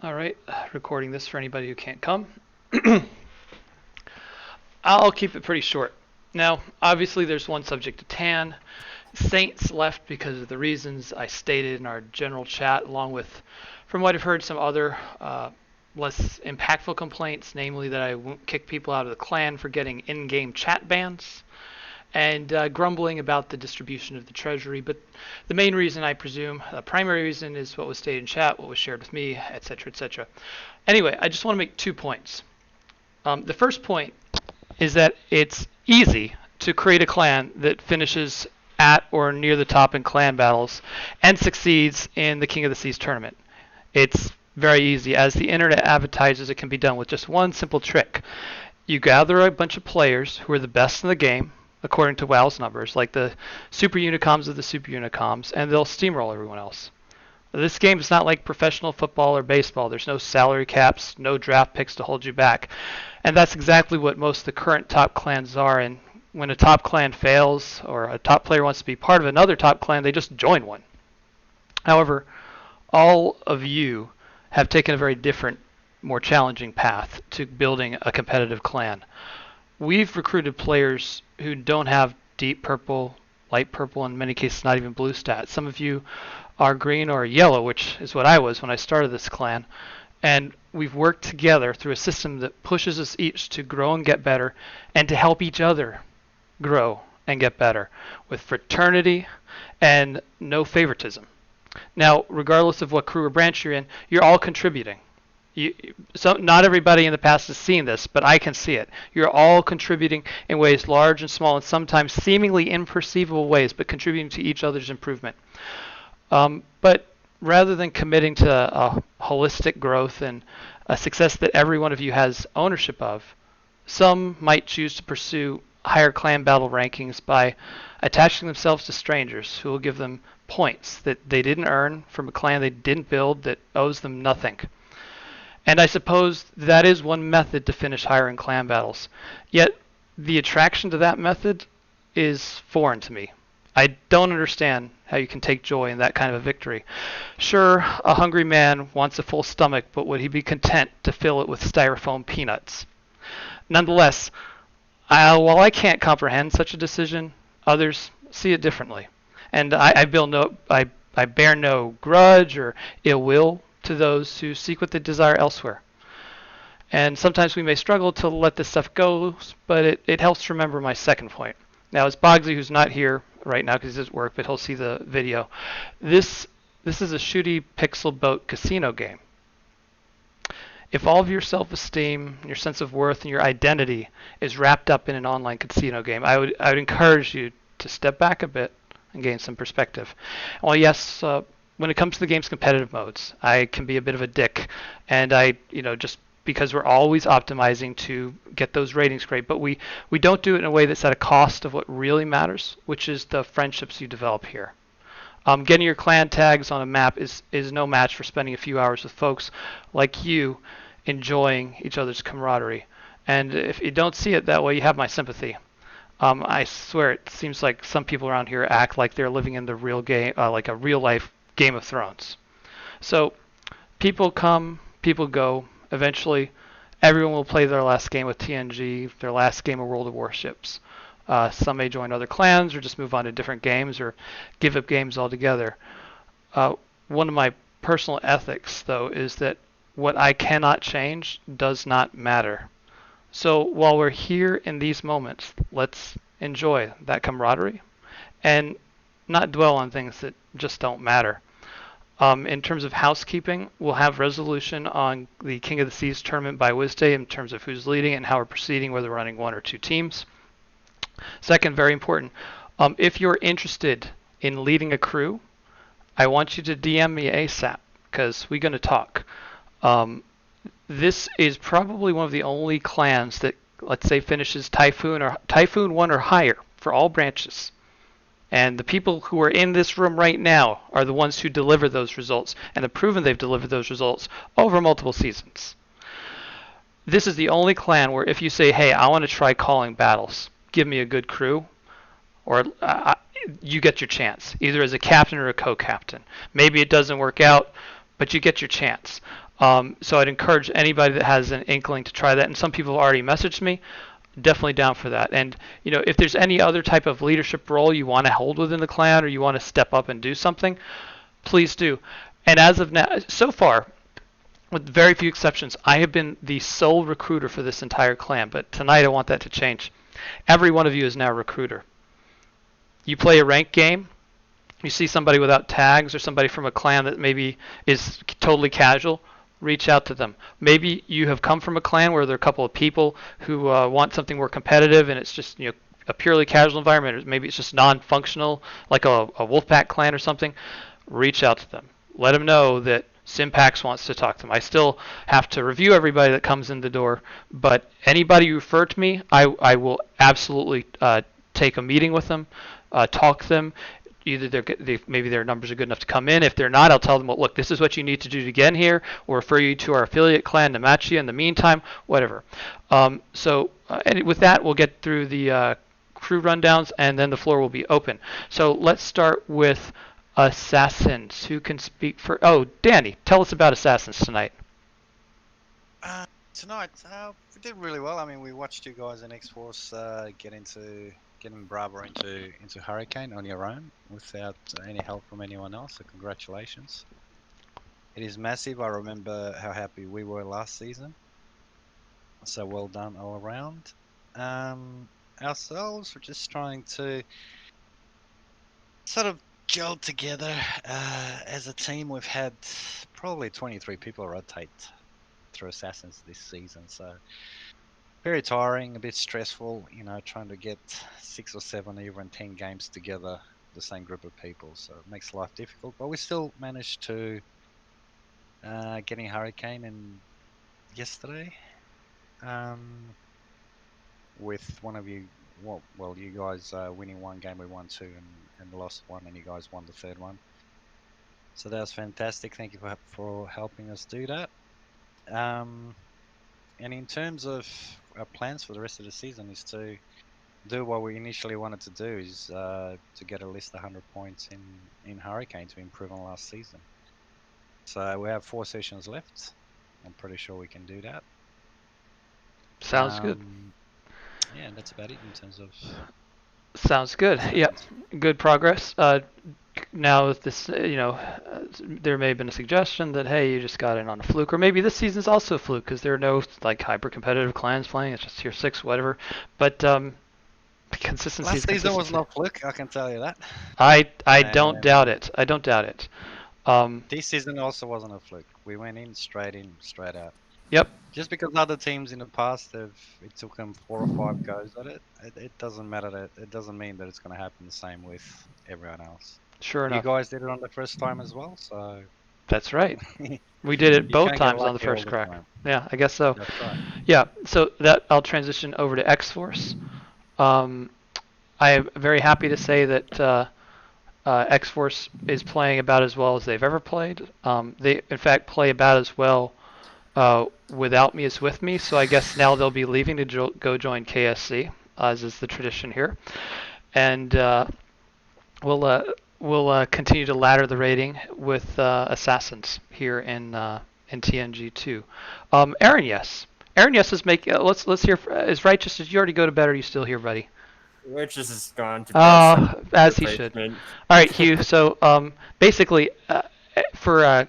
All right, recording this for anybody who can't come. I'll keep it pretty short. Now, obviously, there's one subject to tan. Saints left because of the reasons I stated in our general chat, along with, from what I've heard, some other less impactful complaints, namely that I won't kick people out of the clan for getting in-game chat bans, and grumbling about the distribution of the treasury. But the main reason, I presume, the primary reason, is what was stated in chat, what was shared with me, etc., etc. Anyway, I just want to make 2 points. The first point is that it's easy to create a clan that finishes at or near the top in clan battles and succeeds in the King of the Seas tournament. It's very easy. As the internet advertises, it can be done with just one simple trick. You gather a bunch of players who are the best in the game, according to WoW's numbers, like the Super Unicoms of the Super Unicoms, and they'll steamroll everyone else. This game is not like professional football or baseball. There's no salary caps, no draft picks to hold you back. And that's exactly what most of the current top clans are. And when a top clan fails or a top player wants to be part of another top clan, they just join one. However, all of you have taken a very different, more challenging path to building a competitive clan. We've recruited players who don't have deep purple, light purple, in many cases not even blue stats. Some of you are green or yellow, which is what I was when I started this clan. And we've worked together through a system that pushes us each to grow and get better, and to help each other grow and get better, with fraternity and no favoritism. Now, regardless of what crew or branch you're in, you're all contributing. Not everybody in the past has seen this, but I can see it. You're all contributing in ways large and small, and sometimes seemingly imperceivable ways, but contributing to each other's improvement. But rather than committing to a holistic growth and a success that every one of you has ownership of, some might choose to pursue higher clan battle rankings by attaching themselves to strangers who will give them points that they didn't earn from a clan they didn't build that owes them nothing. And I suppose that is one method to finish higher in clan battles. Yet the attraction to that method is foreign to me. I don't understand how you can take joy in that kind of a victory. Sure, a hungry man wants a full stomach, but would he be content to fill it with styrofoam peanuts? Nonetheless, while I can't comprehend such a decision, others see it differently. And I bear no grudge or ill will to those who seek what they desire elsewhere. And sometimes we may struggle to let this stuff go, but it helps remember my second point. Now, it's Bogsley, who's not here right now because he's at work, but he'll see the video. This is a shooty pixel boat casino game. If all of your self-esteem, your sense of worth, and your identity is wrapped up in an online casino game, I would encourage you to step back a bit and gain some perspective. Well, yes, when it comes to the game's competitive modes, I can be a bit of a dick, and just because we're always optimizing to get those ratings great, but we don't do it in a way that's at a cost of what really matters, which is the friendships you develop here. Getting your clan tags on a map is no match for spending a few hours with folks like you enjoying each other's camaraderie. And if you don't see it that way, you have my sympathy. I swear it seems like some people around here act like they're living in the real game, like a real life Game of Thrones. So people come, people go. Eventually, everyone will play their last game with TNG, their last game of World of Warships. Some may join other clans or just move on to different games or give up games altogether. One of my personal ethics, though, is that what I cannot change does not matter. So while we're here in these moments, let's enjoy that camaraderie and not dwell on things that just don't matter. In terms of housekeeping, we'll have resolution on the King of the Seas tournament by Wednesday in terms of who's leading and how we're proceeding, whether we're running one or two teams. Second, very important, if you're interested in leading a crew, I want you to DM me ASAP because we're going to talk. This is probably one of the only clans that, let's say, finishes Typhoon 1 or higher for all branches. And the people who are in this room right now are the ones who deliver those results and have proven they've delivered those results over multiple seasons. This is the only clan where if you say, hey, I want to try calling battles, give me a good crew, or you get your chance, either as a captain or a co-captain. Maybe it doesn't work out, but you get your chance. So I'd encourage anybody that has an inkling to try that. And some people have already messaged me. Definitely down for that. And if there's any other type of leadership role you want to hold within the clan, or you want to step up and do something, please do. And as of now, so far, with very few exceptions, I have been the sole recruiter for this entire clan. But tonight I want that to change. Every one of you is now a recruiter. You play a ranked game, you see somebody without tags or somebody from a clan that maybe is totally casual, reach out to them. Maybe you have come from a clan where there are a couple of people who want something more competitive, and it's just a purely casual environment. Or maybe it's just non-functional, like a Wolfpack clan or something. Reach out to them. Let them know that Simpax wants to talk to them. I still have to review everybody that comes in the door, but anybody you refer to me, I will absolutely take a meeting with them, talk to them. Either maybe their numbers are good enough to come in. If they're not, I'll tell them, well, look, this is what you need to do to get in here, or refer you to our affiliate clan to match you in the meantime, whatever. And with that, we'll get through the crew rundowns, and then the floor will be open. So let's start with Assassins. Who can speak for? Oh, Danny, tell us about Assassins tonight. Tonight, we did really well. I mean, we watched you guys in X-Force getting Bravo into Hurricane on your own without any help from anyone else. So congratulations. It is massive. I remember how happy we were last season. So well done all around. Ourselves, we're just trying to sort of gel together as a team. We've had probably 23 people rotate through Assassins this season, so very tiring, a bit stressful, trying to get 6 or 7, even 10 games together, the same group of people. So it makes life difficult, but we still managed to getting Hurricane in yesterday. With one of you, well, you guys winning one game, we won 2, and lost 1, and you guys won the 3rd one. So that was fantastic. Thank you for helping us do that. And in terms of our plans for the rest of the season is to do what we initially wanted to do, is to get at least 100 points in Hurricane to improve on last season. So we have 4 sessions left. I'm pretty sure we can do that. Sounds good. Yeah, and that's about it in terms of. Sounds good. Yeah, good progress. Now with this, there may have been a suggestion that, hey, you just got in on a fluke, or maybe this season's also a fluke because there are no like hyper competitive clans playing. It's just tier 6, whatever. But consistency. Last season was no fluke, I can tell you that. I don't doubt it. I don't doubt it. This season also wasn't a fluke. We went in, straight out. Yep. Just because other teams in the past it took them 4 or 5 goes at it, it doesn't matter. It doesn't mean that it's going to happen the same with everyone else. Sure enough. You guys did it on the first time as well, so. That's right. We did it both times on the first crack. Yeah, I guess so. That's right. Yeah, so that I'll transition over to X-Force. I am very happy to say that X-Force is playing about as well as they've ever played. They, in fact, play about as well without me as with me, so I guess now they'll be leaving to go join KSC, as is the tradition here. And we'll continue to ladder the rating with Assassins here in TNG 2. Aaron, yes. Aaron, yes, is making. Let's hear. Is Righteous? Did you already go to bed? Or are you still here, buddy? Righteous is gone to bed. As he should. All right, Hugh. So basically, for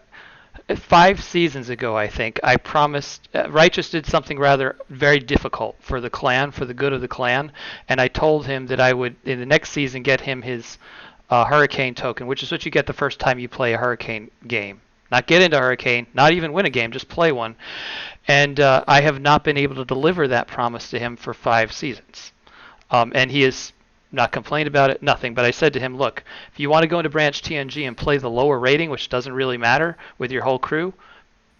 5 seasons ago, I think, I promised. Righteous did something rather very difficult for the clan, for the good of the clan, and I told him that I would, in the next season, get him his Hurricane token, which is what you get the first time you play a Hurricane game. Not get into Hurricane, not even win a game, just play one. And I have not been able to deliver that promise to him for 5 seasons. And he has not complained about it, nothing. But I said to him, look, if you want to go into Branch TNG and play the lower rating, which doesn't really matter, with your whole crew,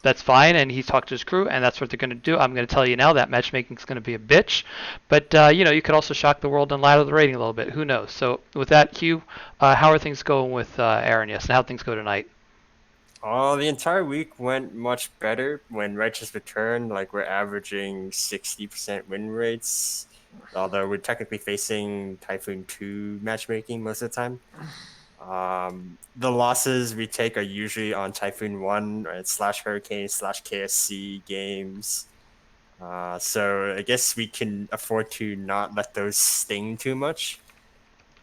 that's fine. And he talked to his crew, and that's what they're going to do. I'm going to tell you now that matchmaking is going to be a bitch. But, you could also shock the world and ladder the rating a little bit. Who knows? So with that, Hugh, how are things going with Aaron? Yes, and how things go tonight? The entire week went much better when Righteous returned. Like, we're averaging 60% win rates, although we're technically facing Typhoon 2 matchmaking most of the time. The losses we take are usually on Typhoon 1 right, / Hurricane / KSC games. So I guess we can afford to not let those sting too much.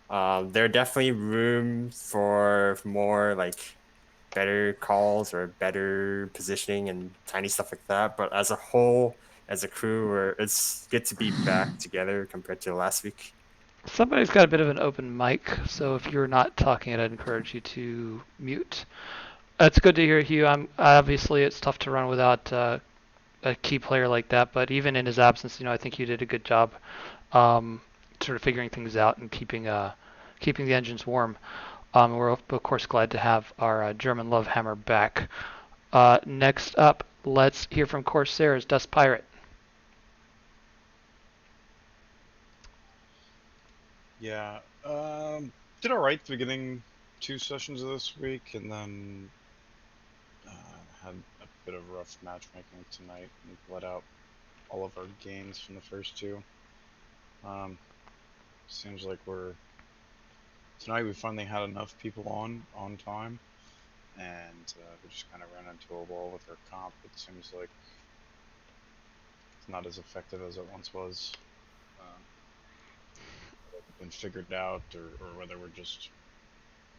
There are definitely room for more like better calls or better positioning and tiny stuff like that. But as a whole, as a crew, it's good to be back together compared to last week. Somebody's got a bit of an open mic, so if you're not talking, I'd encourage you to mute. It's good to hear, Hugh. Obviously it's tough to run without a key player like that, but even in his absence, I think you did a good job, sort of figuring things out and keeping the engines warm. We're of course glad to have our German love hammer back. Next up, let's hear from Corsairs, Dust Pirate. Yeah, did all right the beginning 2 sessions of this week, and then had a bit of rough matchmaking tonight and let out all of our games from the first 2. Seems like tonight we finally had enough people on time, and we just kind of ran into a wall with our comp. It seems like it's not as effective as it once was. Been figured out, or whether we're just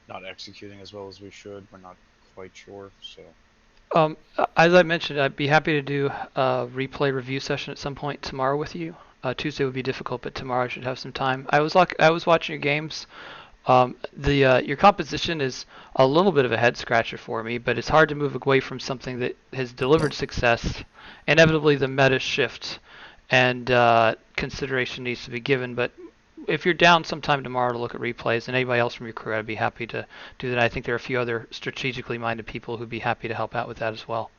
not executing as well as we should. We're not quite sure. So As I mentioned, I'd be happy to do a replay review session at some point tomorrow with you. Tuesday would be difficult, but tomorrow I should have some time. I was watching your games. Your composition is a little bit of a head scratcher for me, but it's hard to move away from something that has delivered success. Inevitably, the meta shift and consideration needs to be given. But if you're down sometime tomorrow to look at replays, and anybody else from your crew, I'd be happy to do that. I think there are a few other strategically minded people who'd be happy to help out with that as well.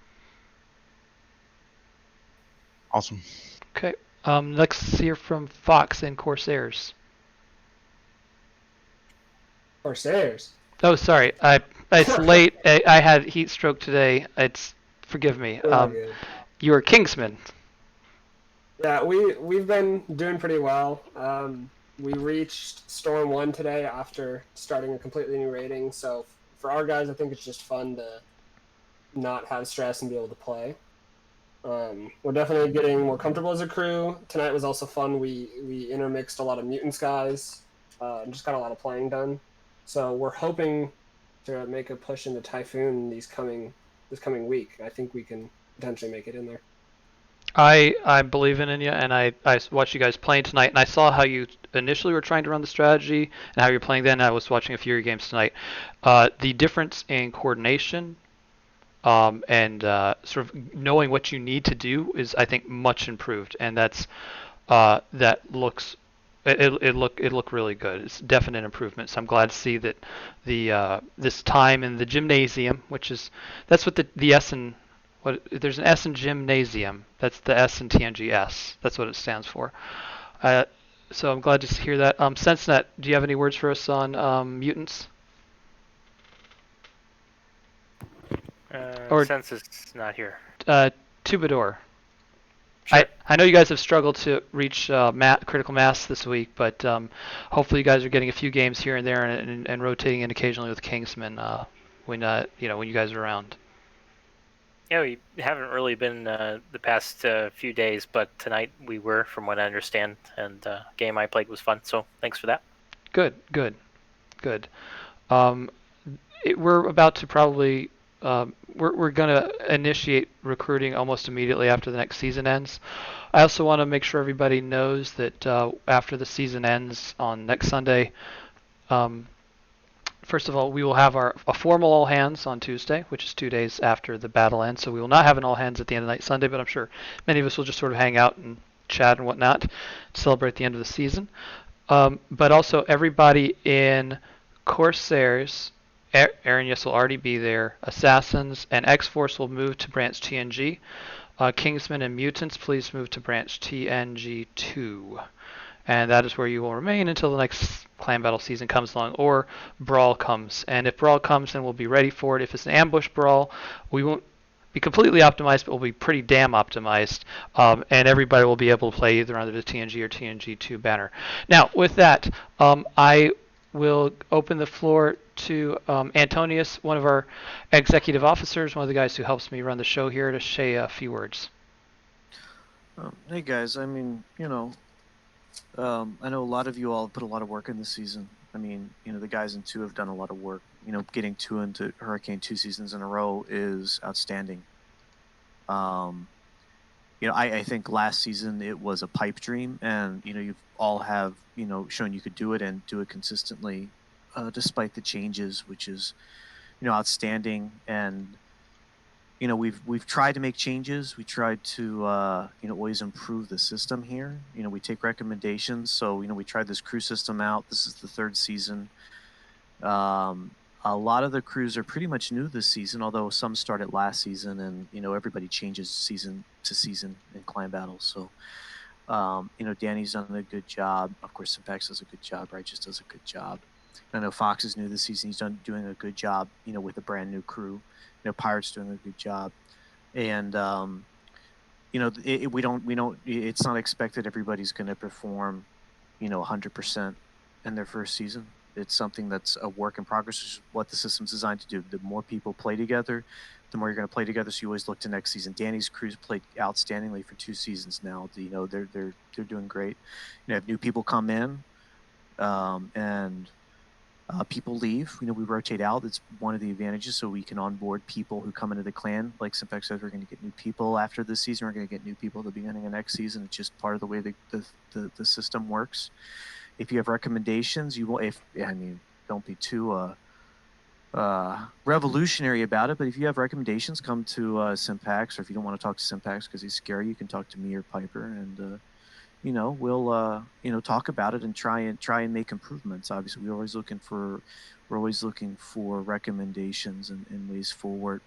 awesome. Okay. Let's hear from Fox and Corsairs. Corsairs. Oh, sorry. It's late. I had heat stroke today. Forgive me. Good. You were Kingsman. Yeah, we've been doing pretty well. We reached Storm 1 today after starting a completely new rating. So for our guys, I think it's just fun to not have stress and be able to play. We're definitely getting more comfortable as a crew. Tonight was also fun. We intermixed a lot of Mutants guys and just got a lot of playing done. So we're hoping to make a push into Typhoon this coming week. I think we can potentially make it in there. I believe in you, and I watched you guys playing tonight, and I saw how you initially were trying to run the strategy and how you're playing then. I was watching a few of your games tonight. The difference in coordination and sort of knowing what you need to do is, I think, much improved, and that looks it looked really good. It's definite improvement. So I'm glad to see that this time in the gymnasium, that's what the S in there's an S in gymnasium. That's the S in TNG. That's what it stands for. So I'm glad to hear that. SenseNet, do you have any words for us on mutants? Or Sense is not here. Tubador. Sure. I know you guys have struggled to reach critical mass this week, but hopefully you guys are getting a few games here and there and rotating in occasionally with Kingsman when you guys are around. Yeah, we haven't really been the past few days, but tonight we were, from what I understand, and the game I played was fun, so thanks for that. Good. We're about to probably we're going to initiate recruiting almost immediately after the next season ends. I also want to make sure everybody knows that after the season ends on next Sunday, first of all, we will have a formal all hands on Tuesday, which is 2 days after the battle ends. So we will not have an all hands at the end of the night Sunday, but I'm sure many of us will just sort of hang out and chat and whatnot to celebrate the end of the season. But also everybody in Corsairs, Aaron, yes, will already be there. Assassins and X-Force will move to branch TNG. Kingsmen and Mutants, please move to branch TNG2. And that is where you will remain until the next clan battle season comes along, or Brawl comes. And if Brawl comes, then we'll be ready for it. If it's an ambush Brawl, we won't be completely optimized, but we'll be pretty damn optimized. And everybody will be able to play either under the TNG or TNG2 banner. Now, with that, I will open the floor to Antonius, one of our executive officers, one of the guys who helps me run the show here, to say a few words. Hey guys, I mean, I know a lot of you all put a lot of work in this season. I mean, the guys in 2 have done a lot of work. Getting 2 into Hurricane 2 seasons in a row is outstanding. I think last season it was a pipe dream, and you all have shown you could do it and do it consistently, despite the changes, which is outstanding. And we've tried to make changes. We tried to always improve the system here. We take recommendations. So we tried this crew system out. This is the 3rd season. A lot of the crews are pretty much new this season, although some started last season, and everybody changes season to season in clan battles. So Danny's done a good job. Of course, Syntax does a good job. Righteous does a good job. I know Fox is new this season. He's doing a good job, with a brand new crew. Pirate's doing a good job, and it's not expected everybody's going to perform 100% in their first season. It's something that's a work in progress, which is what the system's designed to do. The more people play together, the more you're going to play together. So you always look to next season. Danny's crew's played outstandingly for 2 seasons now. They're doing great. Have new people come in, and people leave. We rotate out. It's one of the advantages, so we can onboard people who come into the clan. Like Simpex says, we're going to get new people after this season. We're going to get new people at the beginning of next season. It's just part of the way the system works. If you have recommendations, don't be too revolutionary about it, but if you have recommendations, come to Simpax, or if you don't want to talk to Simpax because he's scary, you can talk to me or Piper, and we'll talk about it and try and make improvements. Obviously, we're always looking for recommendations and ways forward.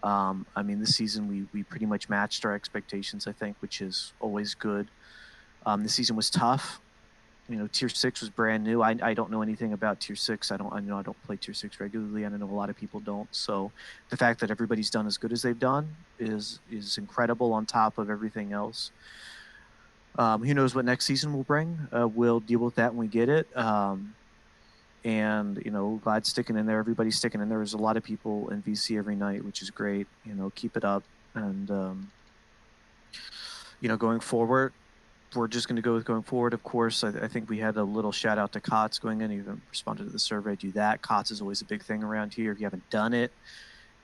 This season we pretty much matched our expectations, I think, which is always good. This season was tough. Tier 6 was brand new. I don't know anything about Tier 6. I don't play Tier 6 regularly, and I know a lot of people don't. So the fact that everybody's done as good as they've done is incredible on top of everything else. Who knows what next season will bring? We'll deal with that when we get it. And glad sticking in there. Everybody's sticking in there. There's a lot of people in VC every night, which is great. Keep it up. And going forward, we're just going to go with going forward. Of course, I think we had a little shout out to COTS going in. Even responded to the survey. Do that. COTS is always a big thing around here. If you haven't done it,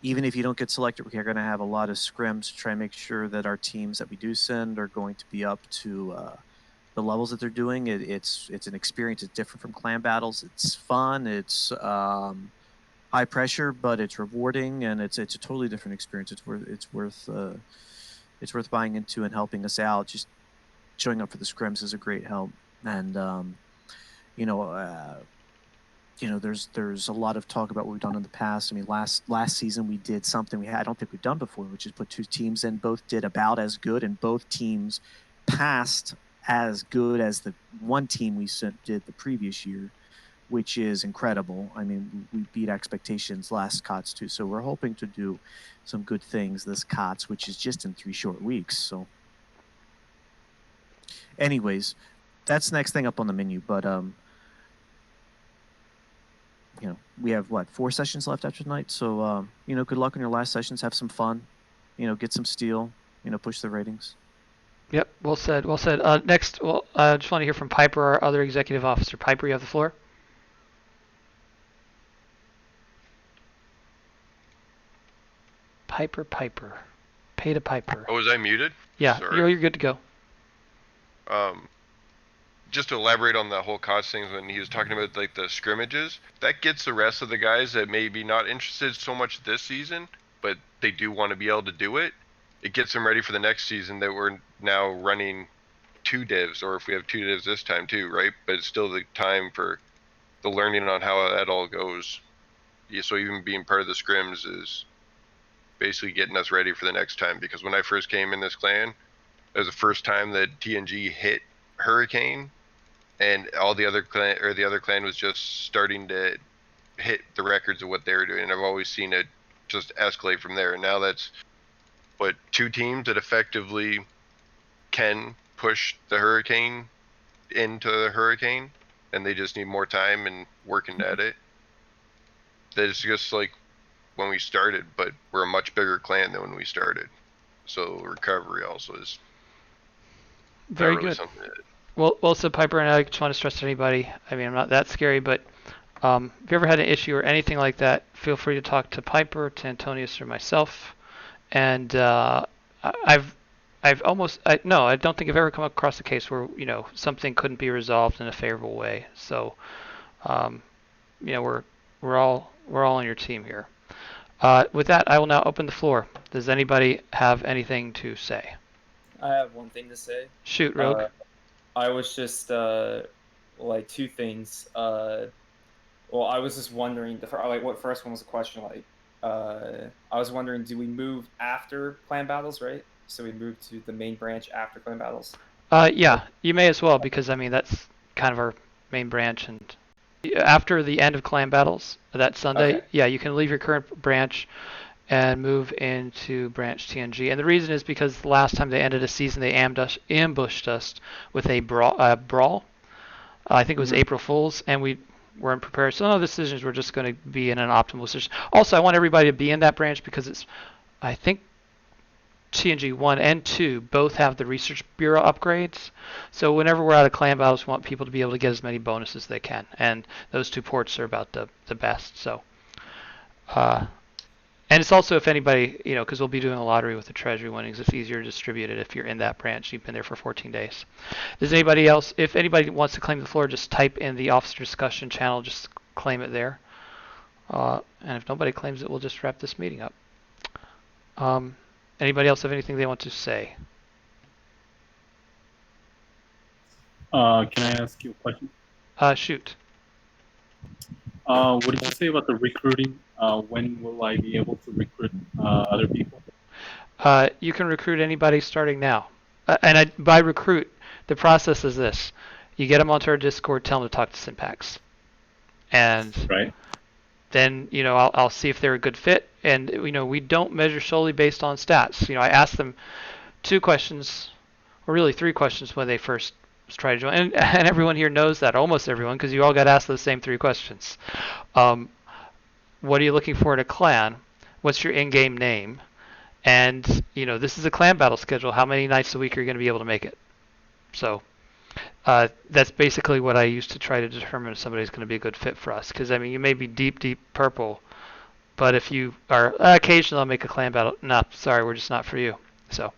even if you don't get selected, we're going to have a lot of scrims to try and make sure that our teams that we do send are going to be up to the levels that they're doing. It's an experience. It's different from clan battles. It's fun. It's high pressure, but it's rewarding, and it's a totally different experience. It's worth buying into and helping us out. Just showing up for the scrims is a great help, and there's a lot of talk about what we've done in the past. Last season we did something I don't think we've done before, which is put 2 teams in. Both did about as good, and both teams passed as good as the one team we did the previous year, which is incredible. We beat expectations last COTS too, so we're hoping to do some good things this COTS, which is just in 3 short weeks. So anyways, that's the next thing up on the menu, but we have 4 sessions left after tonight. So good luck on your last sessions. Have some fun. Get some steel. Push the ratings. Yep, well said. Well said. Next, I just want to hear from Piper, our other executive officer. Piper, you have the floor. Piper. Pay to Piper. Oh, was I muted? Yeah, Sorry. you're good to go. Just to elaborate on the whole cost things, when he was talking about the scrimmages, that gets the rest of the guys that may be not interested so much this season, but they do want to be able to do it. It gets them ready for the next season that we're now running 2 divs, or if we have 2 divs this time too, right? But it's still the time for the learning on how that all goes. Yeah, so even being part of the scrims is basically getting us ready for the next time, because when I first came in this clan, it was the first time that TNG hit Hurricane, and all the other clan was just starting to hit the records of what they were doing, and I've always seen it just escalate from there. And now that's 2 teams that effectively can push the Hurricane into the Hurricane, and they just need more time and working at it. that it's just like when we started, but we're a much bigger clan than when we started. So recovery also is not Very really good. something that, Well said, Piper, and I just want to stress to anybody, I mean, I'm not that scary, but if you ever had an issue or anything like that, feel free to talk to Piper, to Antonius, or myself. And I've almost, no, I don't think I've ever come across a case where, something couldn't be resolved in a favorable way. So, we're all on your team here. With that, I will now open the floor. Does anybody have anything to say? I have one thing to say. Shoot, Rogue. I was just like two things. Well, I was just wondering. What first one was a question? I was wondering, do we move after clan battles, right? So we move to the main branch after clan battles. Yeah, you may as well, because I mean that's kind of our main branch, and after the end of clan battles that Sunday, Okay. yeah, you can leave your current branch and move into branch TNG. And the reason is because the last time they ended a season, they ambushed us with a brawl. I think it was April Fools, and we weren't prepared. So no decisions were just going to be in an optimal position. Also, I want everybody to be in that branch because it's, I think, TNG 1 and 2 both have the Research Bureau upgrades. So whenever we're out of clan battles, we want people to be able to get as many bonuses as they can. And those two ports are about the best. So, and it's also, if anybody, because we'll be doing a lottery with the treasury winnings, it's easier to distribute it if you're in that branch. You've been there for 14 days. Does anybody else, if anybody wants to claim the floor, just type in the officer discussion channel, just claim it there. And if nobody claims it, we'll just wrap this meeting up. Anybody else have anything they want to say? Can I ask you a question? Shoot. What did you say about the recruiting? When will I be able to recruit other people? You can recruit anybody starting now. By recruit, the process is this. You get them onto our Discord, tell them to talk to Syntax. And right. Then, I'll see if they're a good fit. And, we don't measure solely based on stats. I asked them 2 questions, or really 3 questions when they first try to join. And everyone here knows that, almost everyone, because you all got asked those same 3 questions. What are you looking for in a clan? What's your in-game name? And, this is a clan battle schedule. How many nights a week are you going to be able to make it? So that's basically what I use to try to determine if somebody's going to be a good fit for us. Because, I mean, you may be deep, deep purple, but if you are occasionally I'll make a clan battle. No, sorry, we're just not for you. So.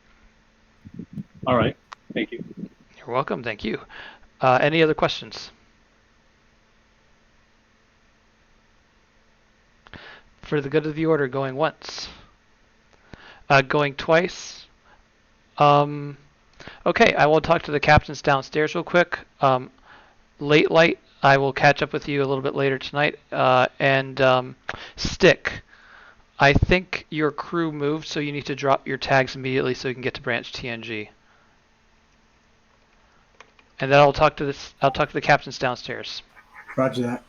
All right. Thank you. You're welcome. Thank you. Any other questions? For the good of the order, going once. Going twice. Okay, I will talk to the captains downstairs real quick. Late light, I will catch up with you a little bit later tonight. And Stick, I think your crew moved, so you need to drop your tags immediately so you can get to branch TNG. And then I'll talk to the captains downstairs. Roger that.